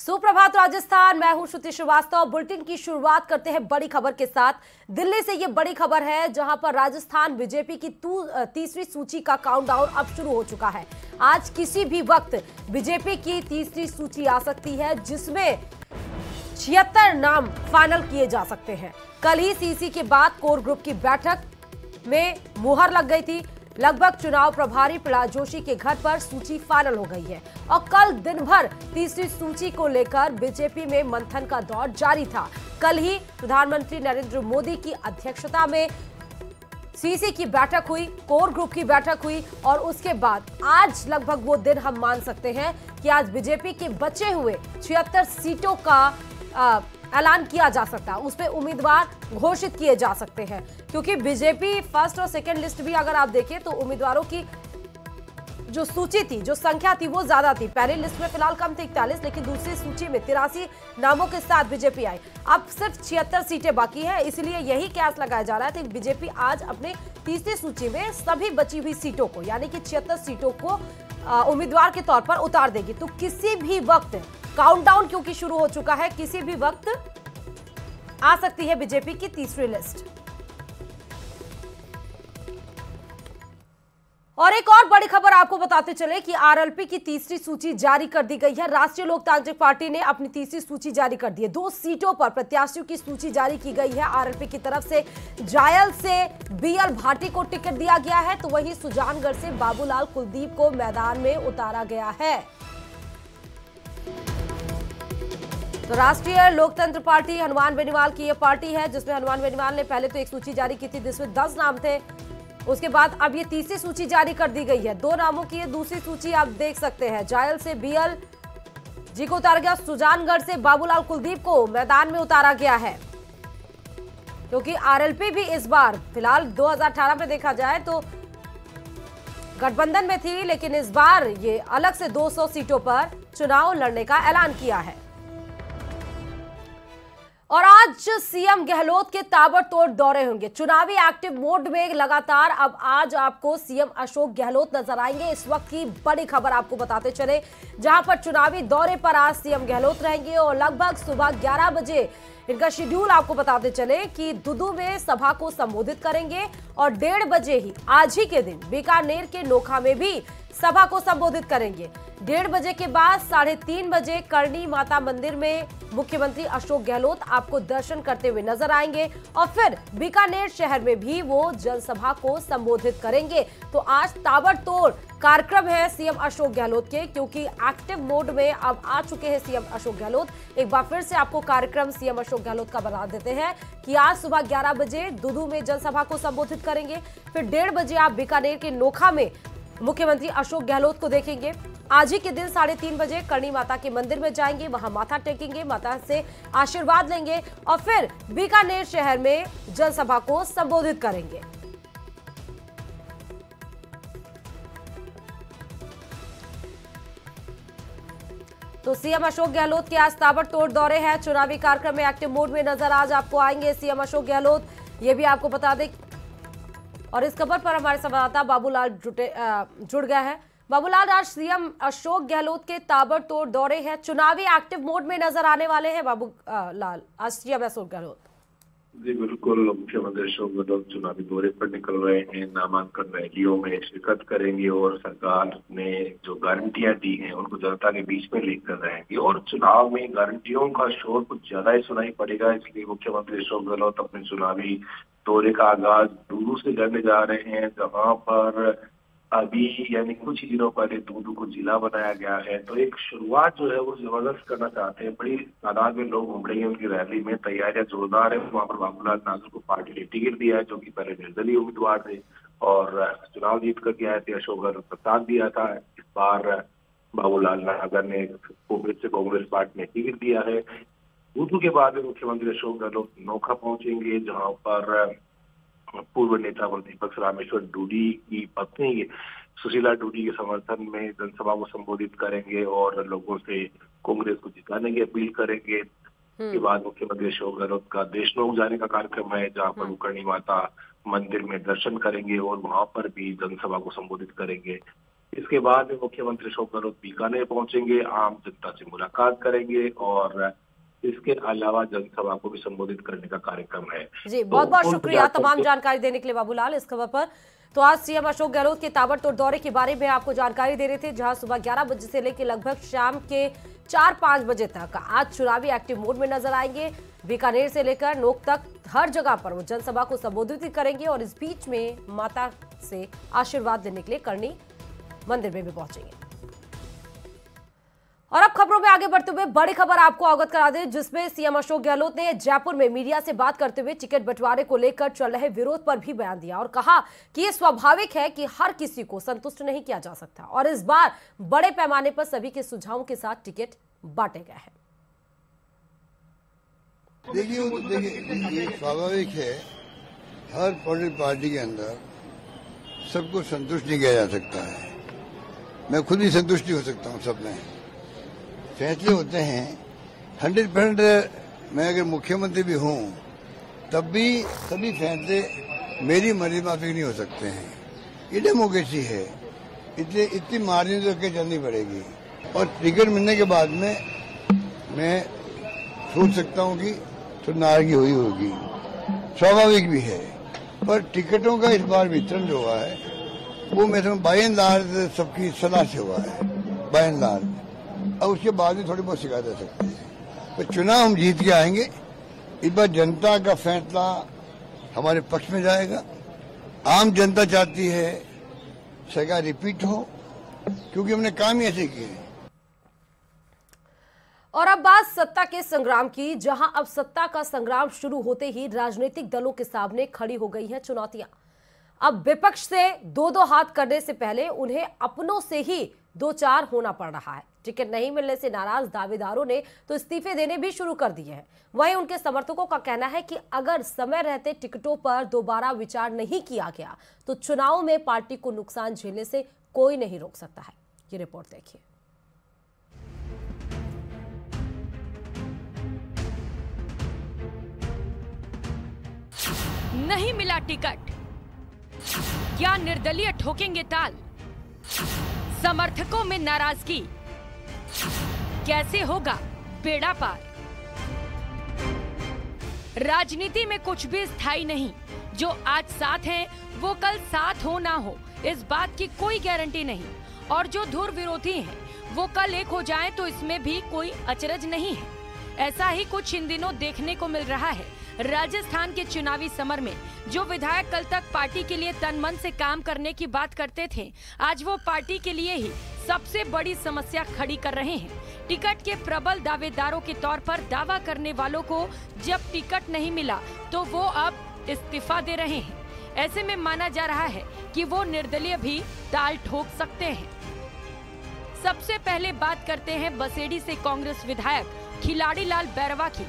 सुप्रभात राजस्थान, मैं हूं श्रुति श्रीवास्तव। बुलेटिन की शुरुआत करते हैं बड़ी खबर के साथ। दिल्ली से ये बड़ी खबर है जहां पर राजस्थान बीजेपी की तीसरी सूची का काउंटडाउन अब शुरू हो चुका है। आज किसी भी वक्त बीजेपी की तीसरी सूची आ सकती है जिसमें 76 नाम फाइनल किए जा सकते हैं। कल ही सीसी के बाद कोर ग्रुप की बैठक में मुहर लग गई थी। लगभग चुनाव प्रभारी प्रहलाद जोशी के घर पर सूची फाइनल हो गई है और कल दिन भर तीसरी सूची को लेकर बीजेपी में मंथन का दौर जारी था। कल ही प्रधानमंत्री नरेंद्र मोदी की अध्यक्षता में सीसी की बैठक हुई, कोर ग्रुप की बैठक हुई और उसके बाद आज लगभग वो दिन हम मान सकते हैं कि आज बीजेपी के बचे हुए 76 सीटों का ऐलान किया जा सकता है, उस पर उम्मीदवार घोषित किए जा सकते हैं। क्योंकि बीजेपी फर्स्ट और सेकंड लिस्ट भी अगर आप देखें तो उम्मीदवारों की जो सूची थी, जो संख्या थी वो ज्यादा थी। पहली लिस्ट में फिलहाल कम थे 41, लेकिन दूसरी सूची में 83 नामों के साथ बीजेपी आई। अब सिर्फ 76 सीटें बाकी है, इसलिए यही कयास लगाया जा रहा है कि बीजेपी आज अपने तीसरी सूची में सभी बची हुई सीटों को यानी कि 76 सीटों को उम्मीदवार के तौर पर उतार देगी। तो किसी भी वक्त काउंटडाउन क्योंकि शुरू हो चुका है, किसी भी वक्त आ सकती है बीजेपी की तीसरी लिस्ट। और एक और बड़ी खबर आपको बताते चले कि आरएलपी की तीसरी सूची जारी कर दी गई है। राष्ट्रीय लोकतांत्रिक पार्टी ने अपनी तीसरी सूची जारी कर दी है। 2 सीटों पर प्रत्याशियों की सूची जारी की गई है। आरएलपी की तरफ से जायल से बीएल भाटी को टिकट दिया गया है, तो वहीं सुजानगढ़ से बाबूलाल कुलदीप को मैदान में उतारा गया है। तो राष्ट्रीय लोकतंत्र पार्टी हनुमान बेनीवाल की यह पार्टी है जिसमें हनुमान बेनीवाल ने पहले तो एक सूची जारी की थी जिसमें 10 नाम थे। उसके बाद अब ये तीसरी सूची जारी कर दी गई है। 2 नामों की ये दूसरी सूची आप देख सकते हैं। जायल से बीएल जी को उतारा गया, सुजानगढ़ से बाबूलाल कुलदीप को मैदान में उतारा गया है। क्योंकि आरएलपी भी इस बार फिलहाल 2018 में देखा जाए तो गठबंधन में थी, लेकिन इस बार ये अलग से 200 सीटों पर चुनाव लड़ने का ऐलान किया है। और आज सीएम गहलोत के ताबड़तोड़ दौरे होंगे। चुनावी एक्टिव मोड में लगातार अब आज आपको सीएम अशोक गहलोत नजर आएंगे। इस वक्त की बड़ी खबर आपको बताते चले, जहां पर चुनावी दौरे पर आज सीएम गहलोत रहेंगे और लगभग सुबह 11 बजे इनका शेड्यूल आपको बताते चले कि दुदू में सभा को संबोधित करेंगे और 1:30 बजे ही आज ही के दिन बीकानेर के नोखा में भी सभा को संबोधित करेंगे। 1:30 बजे के बाद 3:30 बजे करणी माता मंदिर में मुख्यमंत्री अशोक गहलोत आपको दर्शन करते हुए नजर आएंगे और फिर बीकानेर शहर में भी वो जनसभा को संबोधित करेंगे। तो आज ताबड़तोड़ कार्यक्रम है सीएम अशोक गहलोत के, क्योंकि एक्टिव मोड में अब आ चुके हैं सीएम अशोक गहलोत। एक बार फिर से आपको कार्यक्रम सीएम अशोक गहलोत का बता देते हैं कि आज सुबह 11 बजे दुदू में जनसभा को संबोधित करेंगे, फिर 1:30 बजे आप बीकानेर के नोखा में मुख्यमंत्री अशोक गहलोत को देखेंगे। आज ही के दिन 3:30 बजे करणी माता के मंदिर में जाएंगे, वहां माथा टेकेंगे, माता से आशीर्वाद लेंगे और फिर बीकानेर शहर में जनसभा को संबोधित करेंगे। तो सीएम अशोक गहलोत के आज ताबड़तोड़ दौरे हैं। चुनावी कार्यक्रम में एक्टिव मोड में नजर आज आपको आएंगे सीएम अशोक गहलोत, ये भी आपको बता दें। और इस खबर पर हमारे संवाददाता बाबूलाल जुड़ गया है। बाबूलाल, आज सीएम अशोक गहलोत के ताबड़तोड़ दौरे हैं, चुनावी एक्टिव मोड में नजर आने वाले हैं बाबूलाल आज सीएम अशोक गहलोत। जी बिल्कुल, मुख्यमंत्री अशोक गहलोत चुनावी दौरे पर निकल रहे हैं, नामांकन रैलियों में शिरकत करेंगे और सरकार ने जो गारंटियां दी हैं उनको जनता के बीच में लेकर रहेंगे। और चुनाव में गारंटियों का शोर कुछ ज्यादा ही सुनाई पड़ेगा, इसलिए मुख्यमंत्री अशोक गहलोत अपने चुनावी दौरे का आगाज दूदू से करने जा रहे हैं, जहां पर अभी यानी कुछ ही दिनों पहले दूदू को जिला बनाया गया है। तो एक शुरुआत जो है वो जबरदस्त करना चाहते हैं। बड़ी तादाद में लोग उमड़े हैं उनकी रैली में, तैयारियां जोरदार है। वहां पर बाबूलाल नागर को पार्टी ने टिकट दिया है, जो कि पहले निर्दलीय उम्मीदवार थे और चुनाव जीत करके आए थे। अशोक गहलोत का साथ दिया था। इस बार बाबूलाल नागर ने कांग्रेस पार्टी ने टिकट दिया है। दूदू के बाद में मुख्यमंत्री अशोक गहलोत नोखा पहुंचेंगे, जहां पर पूर्व नेता दीपक रामेश्वर डूडी की पत्नी सुशीला डूडी के समर्थन में जनसभा को संबोधित करेंगे और लोगों से कांग्रेस को जिताने की अपील करेंगे। इसके बाद मुख्यमंत्री अशोक गहलोत का देशनोक जाने का कार्यक्रम है, जहां पर वो करणी माता मंदिर में दर्शन करेंगे और वहां पर भी जनसभा को संबोधित करेंगे। इसके बाद में मुख्यमंत्री अशोक गहलोत बीकानेर पहुंचेंगे, आम जनता से मुलाकात करेंगे और इसके अलावा जनसभा को भी संबोधित करने का कार्यक्रम है। जी, बहुत बहुत शुक्रिया तमाम जानकारी देने के लिए बाबूलाल इस खबर पर। तो आज सीएम अशोक गहलोत के ताबड़तोड़ दौरे के बारे में आपको जानकारी दे रहे थे, जहां सुबह 11 बजे से लेकर लगभग शाम के 4-5 बजे तक आज चुनावी एक्टिव मोड में नजर आएंगे। बीकानेर से लेकर नोक तक हर जगह पर वो जनसभा को संबोधित करेंगे और इस बीच में माता से आशीर्वाद लेने के लिए करनी मंदिर में भी पहुंचेंगे। और अब खबरों में आगे बढ़ते हुए बड़ी खबर आपको अवगत करा दें, जिसमें सीएम अशोक गहलोत ने जयपुर में मीडिया से बात करते हुए टिकट बंटवारे को लेकर चल रहे विरोध पर भी बयान दिया और कहा कि ये स्वाभाविक है कि हर किसी को संतुष्ट नहीं किया जा सकता और इस बार बड़े पैमाने पर सभी के सुझावों के साथ टिकट बांटे गए हैं। देखिए ये स्वाभाविक है, हर पॉलिटिकल पार्टी के अंदर सबको संतुष्ट नहीं किया जा सकता है। मैं खुद ही संतुष्ट नहीं हो सकता हूँ। सब में फैसले होते हैं 100%। मैं अगर मुख्यमंत्री भी हूँ तब भी सभी फैसले मेरी मर्जी माफिक नहीं हो सकते हैं। ये डेमोक्रेसी है, इसलिए इतनी मार्जिन रख के चलनी पड़ेगी। और टिकट मिलने के बाद में मैं सोच सकता हूँ कि तो नाराजगी हुई होगी, स्वाभाविक भी है। पर टिकटों का इस बार वितरण जो हुआ है वो मैं समझ बाय एंड लार्ज सबकी सलाह से हुआ है, बाय एंड लार्ज। अब उसके बाद भी थोड़ी बहुत शिकायत आ सकती है। तो चुनाव हम जीत के आएंगे। इस बार जनता का फैसला हमारे पक्ष में जाएगा। आम जनता चाहती है सरकार रिपीट हो, क्योंकि हमने काम ही ऐसे किए हैं। और अब बात सत्ता के संग्राम की, जहां अब सत्ता का संग्राम शुरू होते ही राजनीतिक दलों के सामने खड़ी हो गई हैं चुनौतियां। अब विपक्ष से दो हाथ करने से पहले उन्हें अपनों से ही 2-4 होना पड़ रहा है। टिकट नहीं मिलने से नाराज दावेदारों ने तो इस्तीफे देने भी शुरू कर दिए हैं। वहीं उनके समर्थकों का कहना है कि अगर समय रहते टिकटों पर दोबारा विचार नहीं किया गया तो चुनाव में पार्टी को नुकसान झेलने से कोई नहीं रोक सकता है। ये रिपोर्ट देखिए। नहीं मिला टिकट, क्या निर्दलीय ठोकेंगे ताल? समर्थकों में नाराजगी, कैसे होगा बेड़ा पार? राजनीति में कुछ भी स्थायी नहीं। जो आज साथ हैं वो कल साथ हो ना हो इस बात की कोई गारंटी नहीं, और जो धुर विरोधी हैं वो कल एक हो जाएं तो इसमें भी कोई अचरज नहीं है। ऐसा ही कुछ इन दिनों देखने को मिल रहा है। राजस्थान के चुनावी समर में जो विधायक कल तक पार्टी के लिए तन मन से काम करने की बात करते थे, आज वो पार्टी के लिए ही सबसे बड़ी समस्या खड़ी कर रहे हैं। टिकट के प्रबल दावेदारों के तौर पर दावा करने वालों को जब टिकट नहीं मिला तो वो अब इस्तीफा दे रहे हैं। ऐसे में माना जा रहा है कि वो निर्दलीय भी ताल ठोक सकते हैं। सबसे पहले बात करते हैं बसेड़ी से कांग्रेस विधायक खिलाड़ी लाल बैरवा की।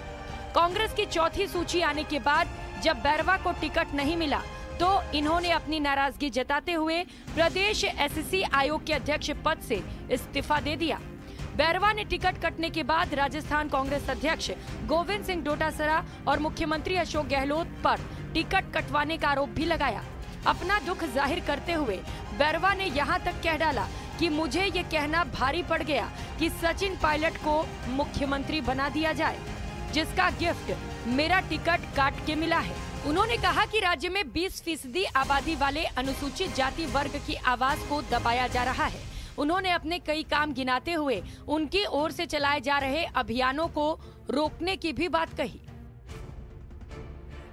कांग्रेस की चौथी सूची आने के बाद जब बैरवा को टिकट नहीं मिला तो इन्होंने अपनी नाराजगी जताते हुए प्रदेश एसएससी आयोग के अध्यक्ष पद से इस्तीफा दे दिया। बैरवा ने टिकट कटने के बाद राजस्थान कांग्रेस अध्यक्ष गोविंद सिंह डोटासरा और मुख्यमंत्री अशोक गहलोत पर टिकट कटवाने का आरोप भी लगाया। अपना दुख जाहिर करते हुए बैरवा ने यहाँ तक कह डाला कि मुझे ये कहना भारी पड़ गया कि सचिन पायलट को मुख्यमंत्री बना दिया जाए, जिसका गिफ्ट मेरा टिकट काट के मिला है। उन्होंने कहा कि राज्य में 20% आबादी वाले अनुसूचित जाति वर्ग की आवाज को दबाया जा रहा है। उन्होंने अपने कई काम गिनाते हुए उनकी ओर से चलाए जा रहे अभियानों को रोकने की भी बात कही।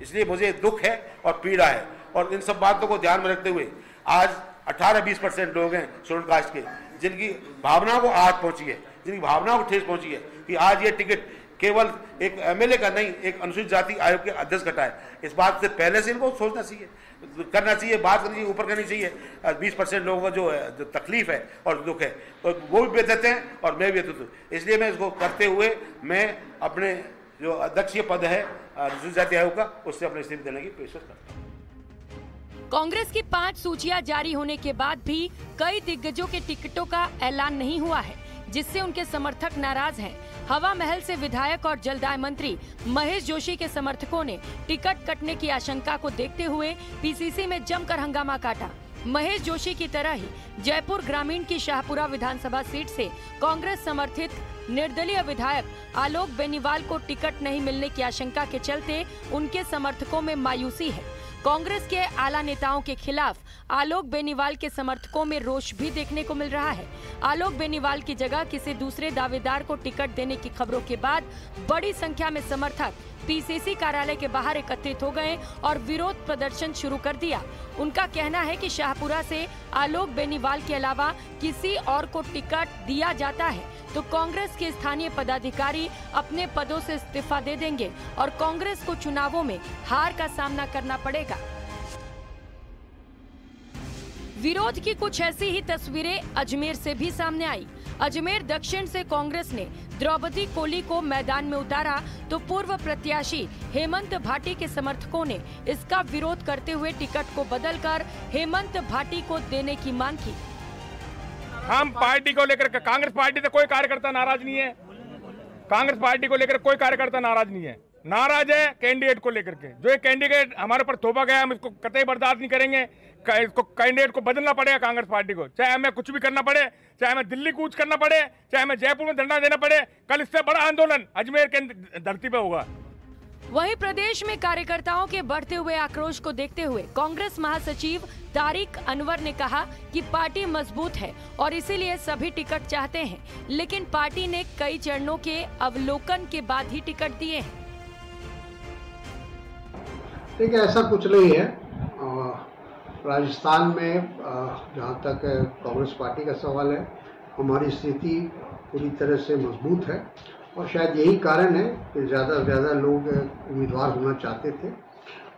इसलिए मुझे दुख है और पीड़ा है, और इन सब बातों को ध्यान में रखते हुए आज 18-20% लोग हैं शेड्यूल कास्ट के जिनकी भावनाओं को आहत पहुंची है, जिनकी भावनाओं को ठेस पहुंची है कि आज ये टिकट केवल एक एमएलए का नहीं, एक अनुसूचित जाति आयोग के अध्यक्ष का है। इस बात से पहले से इनको सोचना चाहिए, करना चाहिए, बात करनी चाहिए, ऊपर करनी चाहिए। 20% लोगों का जो तकलीफ है और दुख है तो वो भी देते हैं और मैं भी देता हूँ। इसलिए मैं इसको करते हुए मैं अपने जो अध्यक्षीय पद है अनुसूचित जाति आयोग का, उससे अपने इस्तीफा देने की पेशकश करता हूँ। कांग्रेस की 5 सूचियां जारी होने के बाद भी कई दिग्गजों के टिकटों का ऐलान नहीं हुआ है, जिससे उनके समर्थक नाराज हैं। हवा महल से विधायक और जलदाय मंत्री महेश जोशी के समर्थकों ने टिकट कटने की आशंका को देखते हुए पीसीसी में जमकर हंगामा काटा। महेश जोशी की तरह ही जयपुर ग्रामीण की शाहपुरा विधानसभा सीट से कांग्रेस समर्थित निर्दलीय विधायक आलोक बेनीवाल को टिकट नहीं मिलने की आशंका के चलते उनके समर्थकों में मायूसी है। कांग्रेस के आला नेताओं के खिलाफ आलोक बेनीवाल के समर्थकों में रोष भी देखने को मिल रहा है। आलोक बेनीवाल की जगह किसी दूसरे दावेदार को टिकट देने की खबरों के बाद बड़ी संख्या में समर्थक पीसीसी कार्यालय के बाहर एकत्रित हो गए और विरोध प्रदर्शन शुरू कर दिया। उनका कहना है कि शाहपुरा से आलोक बेनीवाल के अलावा किसी और को टिकट दिया जाता है तो कांग्रेस के स्थानीय पदाधिकारी अपने पदों से इस्तीफा दे देंगे और कांग्रेस को चुनावों में हार का सामना करना पड़ेगा। विरोध की कुछ ऐसी ही तस्वीरें अजमेर से भी सामने आई। अजमेर दक्षिण से कांग्रेस ने द्रौपदी कोली को मैदान में उतारा तो पूर्व प्रत्याशी हेमंत भाटी के समर्थकों ने इसका विरोध करते हुए टिकट को बदलकर हेमंत भाटी को देने की मांग की। हम पार्टी को लेकर कांग्रेस पार्टी से कोई कार्यकर्ता नाराज नहीं है। कांग्रेस पार्टी को लेकर कोई कार्यकर्ता नाराज नहीं है। नाराज है कैंडिडेट को लेकर के। जो एक कैंडिडेट हमारे ऊपर थोपा गया हम इसको कतई बर्दाश्त नहीं करेंगे। इसको कैंडिडेट को बदलना पड़ेगा कांग्रेस पार्टी को, चाहे हमें कुछ भी करना पड़े, चाहे हमें दिल्ली कूच करना पड़े, चाहे हमें जयपुर में धरना देना पड़े। कल इससे बड़ा आंदोलन अजमेर के धरती पे होगा। वहीं प्रदेश में कार्यकर्ताओं के बढ़ते हुए आक्रोश को देखते हुए कांग्रेस महासचिव तारिक अनवर ने कहा कि पार्टी मजबूत है और इसीलिए सभी टिकट चाहते हैं, लेकिन पार्टी ने कई चरणों के अवलोकन के बाद ही टिकट दिए हैं। देखिए, ऐसा कुछ नहीं है। राजस्थान में जहाँ तक कांग्रेस पार्टी का सवाल है, हमारी स्थिति पूरी तरह से मजबूत है और शायद यही कारण है कि ज़्यादा से ज़्यादा लोग उम्मीदवार होना चाहते थे,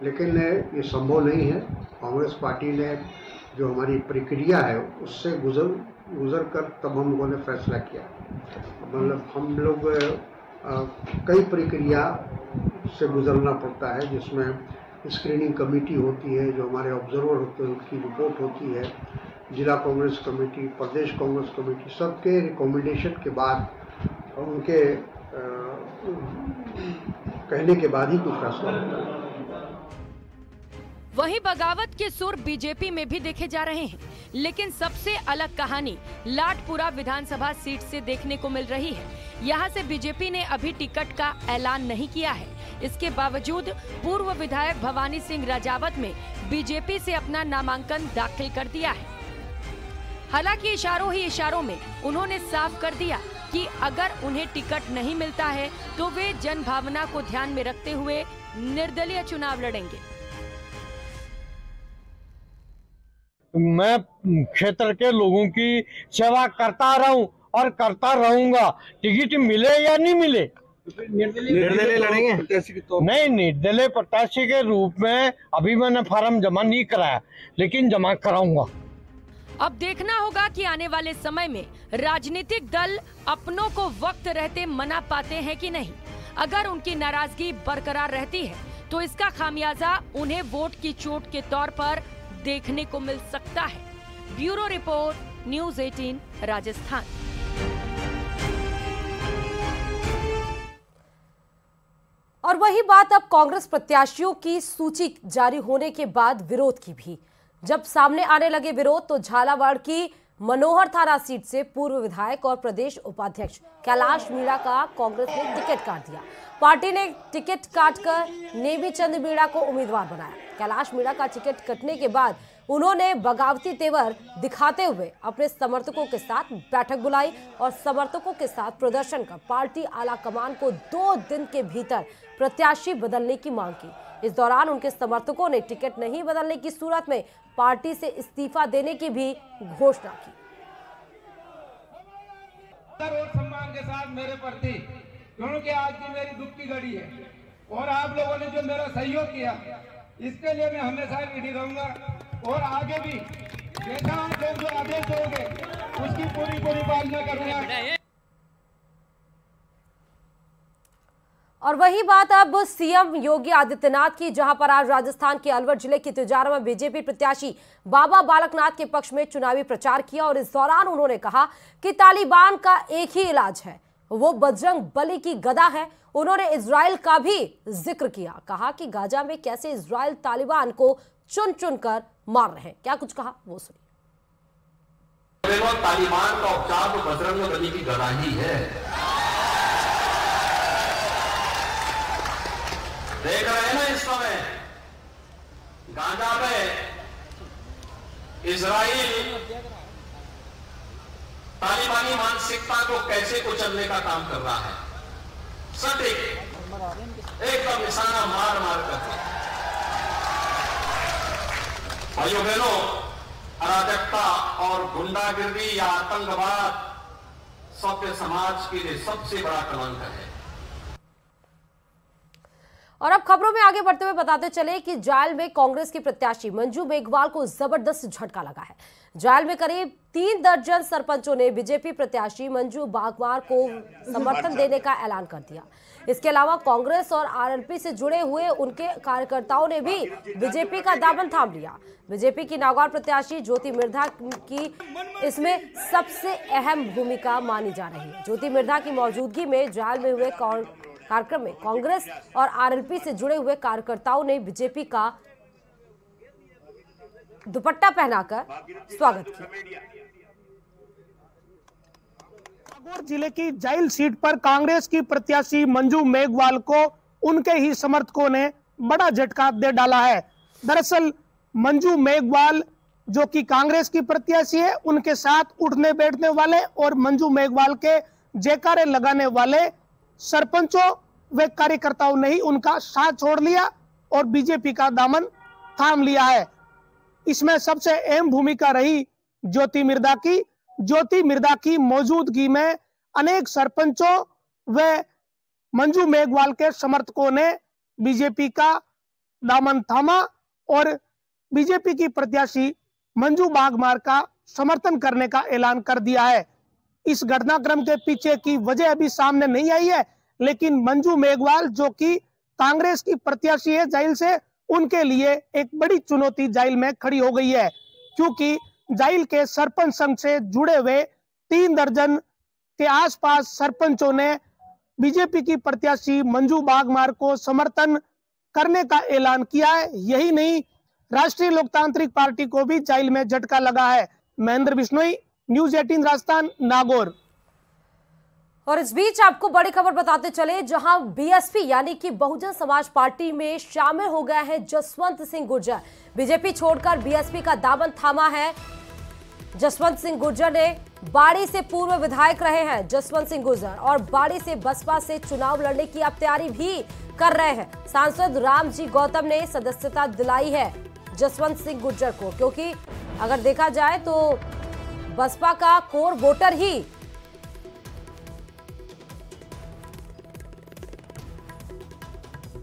लेकिन ये संभव नहीं है। कांग्रेस पार्टी ने जो हमारी प्रक्रिया है उससे गुजर कर तब हम लोगों ने फैसला किया। मतलब हम लोग कई प्रक्रिया से गुजरना पड़ता है, जिसमें स्क्रीनिंग कमेटी होती है, जो हमारे ऑब्जर्वर होते हैं उनकी रिपोर्ट होती है, जिला कांग्रेस कमेटी, प्रदेश कांग्रेस कमेटी, सबके रिकमेंडेशन के बाद और उनके कहने के बाद ही कुछ फैसला होता है। वहीं बगावत के सुर बीजेपी में भी देखे जा रहे हैं, लेकिन सबसे अलग कहानी लाटपुरा विधानसभा सीट से देखने को मिल रही है। यहां से बीजेपी ने अभी टिकट का ऐलान नहीं किया है। इसके बावजूद पूर्व विधायक भवानी सिंह राजावत में बीजेपी से अपना नामांकन दाखिल कर दिया है। हालांकि इशारों ही इशारों में उन्होंने साफ कर दिया कि अगर उन्हें टिकट नहीं मिलता है तो वे जन भावना को ध्यान में रखते हुए निर्दलीय चुनाव लड़ेंगे। मैं क्षेत्र के लोगों की सेवा करता रहूं और करता रहूंगा, टिकट मिले या नहीं मिले। निर्दलीय लड़ेंगे? नहीं, निर्दलीय प्रत्याशी के रूप में अभी मैंने फार्म जमा नहीं कराया, लेकिन जमा कराऊंगा। अब देखना होगा कि आने वाले समय में राजनीतिक दल अपनों को वक्त रहते मना पाते हैं कि नहीं। अगर उनकी नाराजगी बरकरार रहती है तो इसका खामियाजा उन्हें वोट की चोट के तौर पर देखने को मिल सकता है। Bureau report, news 18 Rajasthan. और वही बात अब कांग्रेस प्रत्याशियों की सूची जारी होने के बाद विरोध की भी। जब सामने आने लगे विरोध तो झालावाड़ की मनोहर थाना सीट से पूर्व विधायक और प्रदेश उपाध्यक्ष कैलाश मीणा का कांग्रेस ने टिकट काट दिया। पार्टी ने टिकट काटकर नेमी चंद मीणा को उम्मीदवार बनाया। कैलाश मीणा का टिकट कटने के बाद उन्होंने बगावती तेवर दिखाते हुए अपने समर्थकों के साथ बैठक बुलाई और समर्थकों के साथ प्रदर्शन कर पार्टी आला कमान को 2 दिन के भीतर प्रत्याशी बदलने की मांग की। इस दौरान उनके समर्थकों ने टिकट नहीं बदलने की सूरत में पार्टी से इस्तीफा देने की भी घोषणा की। और सम्मान के साथ मेरे प्रति, क्योंकि आज की मेरी दुख की घड़ी है और आप लोगों ने जो मेरा सहयोग किया इसके लिए मैं हमेशा रेडी रहूंगा और आगे भी जैसा आप लोग जो आदेश दोगे उसकी पूरी पालना करूंगा। और वही बात अब सीएम योगी आदित्यनाथ की, जहां पर आज राजस्थान के अलवर जिले की तिजारा में बीजेपी प्रत्याशी बाबा बालकनाथ के पक्ष में चुनावी प्रचार किया और इस दौरान उन्होंने कहा कि तालिबान का एक ही इलाज है, वो बजरंग बली की गदा है। उन्होंने इजराइल का भी जिक्र किया, कहा कि गाजा में कैसे इजराइल तालिबान को चुन चुन कर मार रहे हैं। क्या कुछ कहा वो सुनिए। तालिबान का उपचार तो बजरंग बली की गदा ही है। देख रहे हैं ना इस समय गाजा में इजराइल तालिबानी मानसिकता को कैसे कुचलने का काम कर रहा है। सटीक एकदम निशाना मार मार कर। भाइयों बहनों, अराजकता और गुंडागिर्दी या आतंकवाद सभ्य समाज के लिए सबसे बड़ा कलंक है। और अब खबरों में आगे बढ़ते हुए बताते चले कि जायल में कांग्रेस की प्रत्याशी मंजू मेघवाल को जबरदस्त झटका लगा है। जायल में करीब 3 दर्जन सरपंचों ने बीजेपी प्रत्याशी मंजू बागमार को समर्थन देने का ऐलान कर दिया। इसके अलावा कांग्रेस और आरएलपी से जुड़े हुए उनके कार्यकर्ताओं ने भी बीजेपी का दामन थाम लिया। बीजेपी की नागौर प्रत्याशी ज्योति मिर्धा की इसमें सबसे अहम भूमिका मानी जा रही है। ज्योति मिर्धा की मौजूदगी में जायल में हुए कार्यक्रम में कांग्रेस और आरएलपी से जुड़े हुए कार्यकर्ताओं ने बीजेपी का दुपट्टा पहनाकर स्वागत किया। नागौर जिले की जायल सीट पर कांग्रेस की प्रत्याशी मंजू मेघवाल को उनके ही समर्थकों ने बड़ा झटका दे डाला है। दरअसल मंजू मेघवाल जो कि कांग्रेस की प्रत्याशी है, उनके साथ उठने बैठने वाले और मंजू मेघवाल के जयकारे लगाने वाले सरपंचों व कार्यकर्ताओं ने ही उनका साथ छोड़ लिया और बीजेपी का दामन थाम लिया है। इसमें सबसे अहम भूमिका रही ज्योति मिर्धा की। ज्योति मिर्धा की मौजूदगी में अनेक सरपंचों व मंजू मेघवाल के समर्थकों ने बीजेपी का दामन थामा और बीजेपी की प्रत्याशी मंजू बागमार का समर्थन करने का ऐलान कर दिया है। इस घटनाक्रम के पीछे की वजह अभी सामने नहीं आई है, लेकिन मंजू मेघवाल जो कि कांग्रेस की प्रत्याशी है जायल से, उनके लिए एक बड़ी चुनौती जायल में खड़ी हो गई है, क्योंकि जायल के सरपंच संघ से जुड़े हुए 3 दर्जन के आसपास सरपंचों ने बीजेपी की प्रत्याशी मंजू बागमार को समर्थन करने का ऐलान किया है। यही नहीं, राष्ट्रीय लोकतांत्रिक पार्टी को भी जायल में झटका लगा है। महेंद्र बिश्नोई, न्यूज 18 राजस्थान, नागौर। और इस बीच आपको बड़ी खबर बताते चले, जहां बीएसपी यानी कि बहुजन समाज पार्टी में शामिल हो गया है जसवंत सिंह गुर्जर। बीजेपी छोड़कर बीएसपी का दामन थामा है। जसवंत सिंह गुर्जर ने बाड़ी से पूर्व विधायक रहे हैं जसवंत सिंह गुर्जर, और बाड़ी से बसपा से चुनाव लड़ने की अब तैयारी भी कर रहे हैं। सांसद रामजी गौतम ने सदस्यता दिलाई है जसवंत सिंह गुर्जर को, क्योंकि अगर देखा जाए तो बसपा का कोर वोटर ही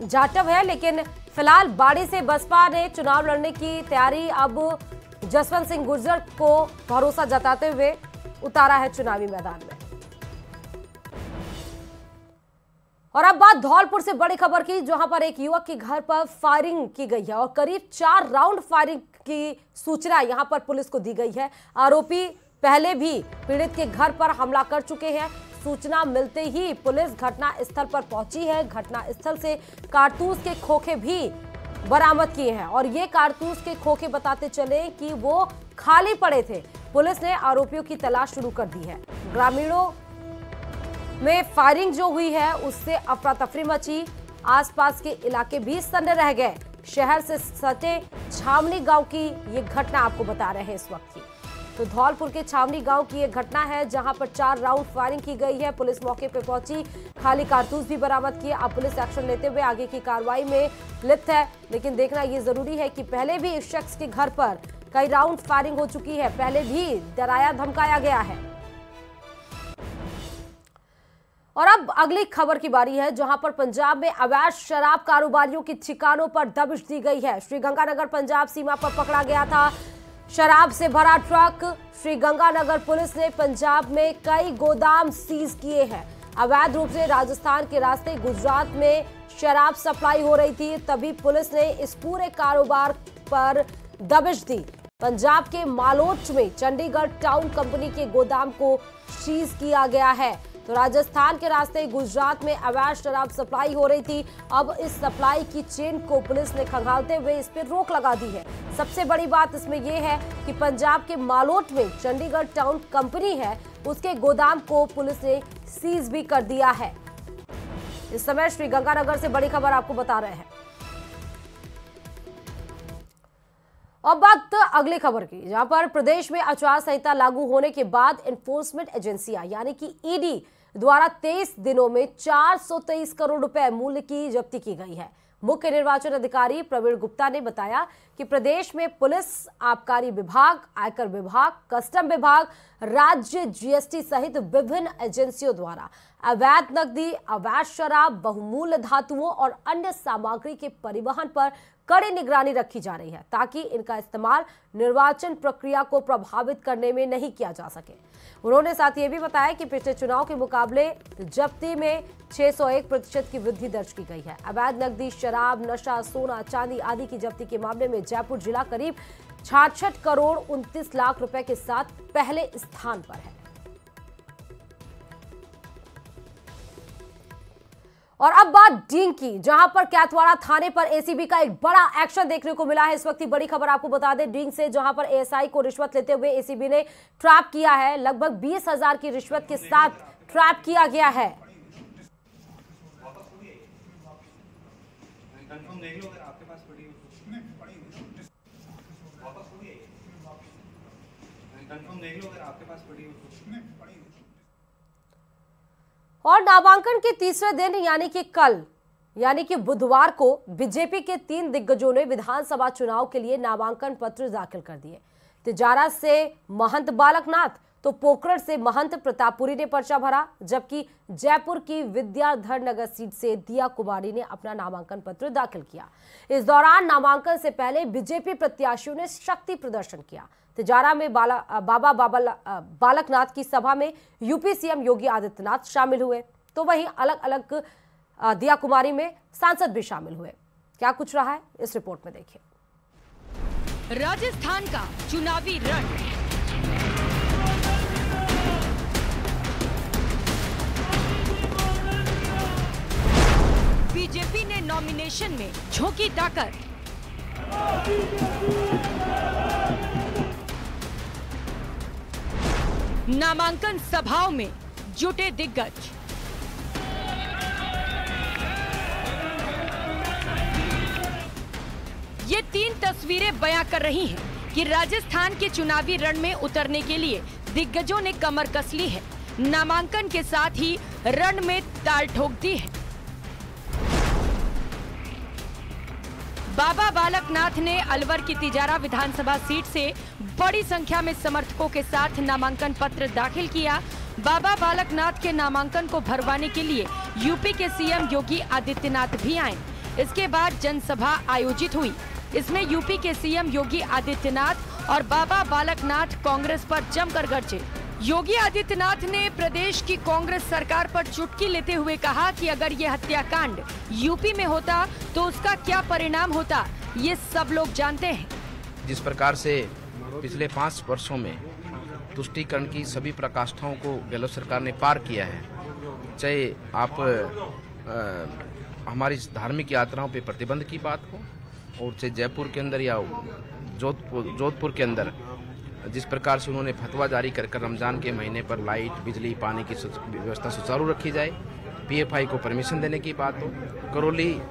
जाटव है, लेकिन फिलहाल बाड़ी से बसपा ने चुनाव लड़ने की तैयारी अब जसवंत सिंह गुर्जर को भरोसा जताते हुए उतारा है चुनावी मैदान में। और अब बात धौलपुर से बड़ी खबर की, जहां पर एक युवक के घर पर फायरिंग की गई है और करीब 4 राउंड फायरिंग की सूचना यहां पर पुलिस को दी गई है। आरोपी पहले भी पीड़ित के घर पर हमला कर चुके हैं। सूचना मिलते ही पुलिस घटना स्थल पर पहुंची है। घटना स्थल से कारतूस के खोखे भी बरामद किए हैं और ये कारतूस के खोखे बताते चले कि वो खाली पड़े थे। पुलिस ने आरोपियों की तलाश शुरू कर दी है। ग्रामीणों में फायरिंग जो हुई है उससे अफरा तफरी मची। आसपास के इलाके भी सन्ने रह गए। शहर से सटे छावनी गांव की ये घटना आपको बता रहे हैं इस वक्त की। तो धौलपुर के छावनी गांव की ये घटना है, जहां पर 4 राउंड फायरिंग की गई है। पुलिस मौके पर पहुंची, खाली कारतूस भी बरामद किए। अब पुलिस एक्शन लेते हुए आगे की कार्रवाई में लिप्त है, लेकिन देखना ये जरूरी है कि पहले भी इस शख्स के घर पर कई राउंड फायरिंग हो चुकी है, पहले भी डराया धमकाया गया है। और अब अगली खबर की बारी है, जहां पर पंजाब में अवैध शराब कारोबारियों की ठिकानों पर दबिश दी गई है। श्रीगंगानगर पंजाब सीमा पर पकड़ा गया था शराब से भरा ट्रक। श्रीगंगानगर पुलिस ने पंजाब में कई गोदाम सीज किए हैं। अवैध रूप से राजस्थान के रास्ते गुजरात में शराब सप्लाई हो रही थी, तभी पुलिस ने इस पूरे कारोबार पर दबिश दी। पंजाब के मालोच में चंडीगढ़ टाउन कंपनी के गोदाम को सीज किया गया है। तो राजस्थान के रास्ते गुजरात में अवैध शराब सप्लाई हो रही थी। अब इस सप्लाई की चेन को पुलिस ने खंगालते हुए इस पर रोक लगा दी है। सबसे बड़ी बात इसमें यह है कि पंजाब के मालोट में चंडीगढ़ टाउन कंपनी है, उसके गोदाम को पुलिस ने सीज भी कर दिया है। इस समय श्रीगंगानगर से बड़ी खबर आपको बता रहे हैं। और बात अगली खबर की, जहां पर प्रदेश में आचार संहिता लागू होने के बाद एनफोर्समेंट एजेंसियां यानी कि ईडी द्वारा 23 दिनों में 423 करोड़ रुपए मूल्य की जब्ती की गई है। मुख्य निर्वाचन अधिकारी प्रवीण गुप्ता ने बताया कि प्रदेश में पुलिस, आबकारी विभाग, आयकर विभाग, कस्टम विभाग, राज्य जीएसटी सहित विभिन्न एजेंसियों द्वारा अवैध नकदी, अवैध शराब, बहुमूल्य धातुओं और अन्य सामग्री के परिवहन पर कड़ी निगरानी रखी जा रही है, ताकि इनका इस्तेमाल निर्वाचन प्रक्रिया को प्रभावित करने में नहीं किया जा सके। उन्होंने साथ ये भी बताया कि पिछले चुनाव के मुकाबले जब्ती में 601% की वृद्धि दर्ज की गई है। अवैध नकदी, शराब, नशा, सोना, चांदी आदि की जब्ती के मामले में जयपुर जिला करीब 66 करोड़ 29 लाख रुपए के साथ पहले स्थान पर है। और अब बात डींग की, जहां पर कैथवाड़ा थाने पर एसीबी का एक बड़ा एक्शन देखने को मिला है। इस वक्त की बड़ी खबर आपको बता दें, डींग से जहां पर एएसआई को रिश्वत लेते हुए एसीबी ने ट्रैप किया है। लगभग 20,000 की रिश्वत के साथ ट्रैप किया गया है। और नामांकन के तीसरे दिन यानी कि कल यानी कि बुधवार को बीजेपी के 3 दिग्गजों ने विधानसभा चुनाव के लिए नामांकन पत्र दाखिल कर दिए। तिजारा से महंत बालकनाथ तो पोखरण से महंत प्रतापपुरी ने पर्चा भरा, जबकि जयपुर की विद्याधर नगर सीट से दिया कुमारी ने अपना नामांकन पत्र दाखिल किया। इस दौरान नामांकन से पहले बीजेपी प्रत्याशियों ने शक्ति प्रदर्शन किया। तिजारा में बाबा बालकनाथ की सभा में यूपी सीएम योगी आदित्यनाथ शामिल हुए, तो वहीं अलग अलग दिया कुमारी में सांसद भी शामिल हुए। क्या कुछ रहा है इस रिपोर्ट में देखिए। राजस्थान का चुनावी रण, बीजेपी ने नॉमिनेशन में झोंकी ताकत, नामांकन सभाओं में जुटे दिग्गज। ये 3 तस्वीरें बयां कर रही हैं कि राजस्थान के चुनावी रण में उतरने के लिए दिग्गजों ने कमर कस ली है, नामांकन के साथ ही रण में ताल ठोक दी है। बाबा बालकनाथ ने अलवर की तिजारा विधानसभा सीट से बड़ी संख्या में समर्थकों के साथ नामांकन पत्र दाखिल किया। बाबा बालकनाथ के नामांकन को भरवाने के लिए यूपी के सीएम योगी आदित्यनाथ भी आए। इसके बाद जनसभा आयोजित हुई। इसमें यूपी के सीएम योगी आदित्यनाथ और बाबा बालकनाथ कांग्रेस पर जमकर गरजे। योगी आदित्यनाथ ने प्रदेश की कांग्रेस सरकार पर चुटकी लेते हुए कहा कि अगर ये हत्याकांड यूपी में होता तो उसका क्या परिणाम होता, ये सब लोग जानते हैं। जिस प्रकार से पिछले 5 वर्षों में तुष्टीकरण की सभी प्रकाष्ठाओं को गहलोत सरकार ने पार किया है, चाहे आप हमारी धार्मिक यात्राओं पे प्रतिबंध की बात हो, और चाहे जयपुर के अंदर या जोधपुर के अंदर जिस प्रकार से उन्होंने फतवा जारी कर रमजान के महीने पर लाइट, बिजली, पानी की व्यवस्था सुचारू रखी जाए, पीएफआई को परमिशन देने की बात हो, करौली।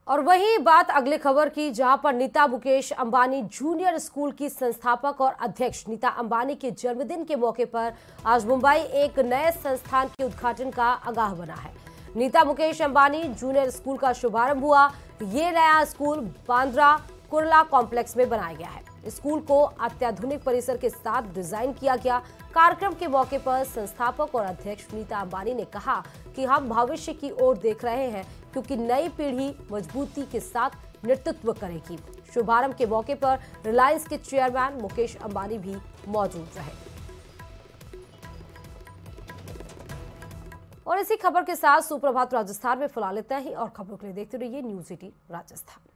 और वही बात अगले खबर की, जहां पर नीता मुकेश अंबानी जूनियर स्कूल की संस्थापक और अध्यक्ष नीता अंबानी के जन्मदिन के मौके पर आज मुंबई एक नए संस्थान के उद्घाटन का आगाह बना है। नीता मुकेश अंबानी जूनियर स्कूल का शुभारंभ हुआ। ये नया स्कूल बांद्रा कुर्ला कॉम्प्लेक्स में बनाया गया है। स्कूल को अत्याधुनिक परिसर के साथ डिजाइन किया गया। कार्यक्रम के मौके पर संस्थापक और अध्यक्ष नीता अंबानी ने कहा कि हम भविष्य की ओर देख रहे हैं, क्योंकि नई पीढ़ी मजबूती के साथ नेतृत्व करेगी। शुभारंभ के मौके पर रिलायंस के चेयरमैन मुकेश अंबानी भी मौजूद रहे। और इसी खबर के साथ सुप्रभात राजस्थान में फिलहाल इतना ही, और खबरों के लिए देखते रहिए न्यूज़ 18 राजस्थान।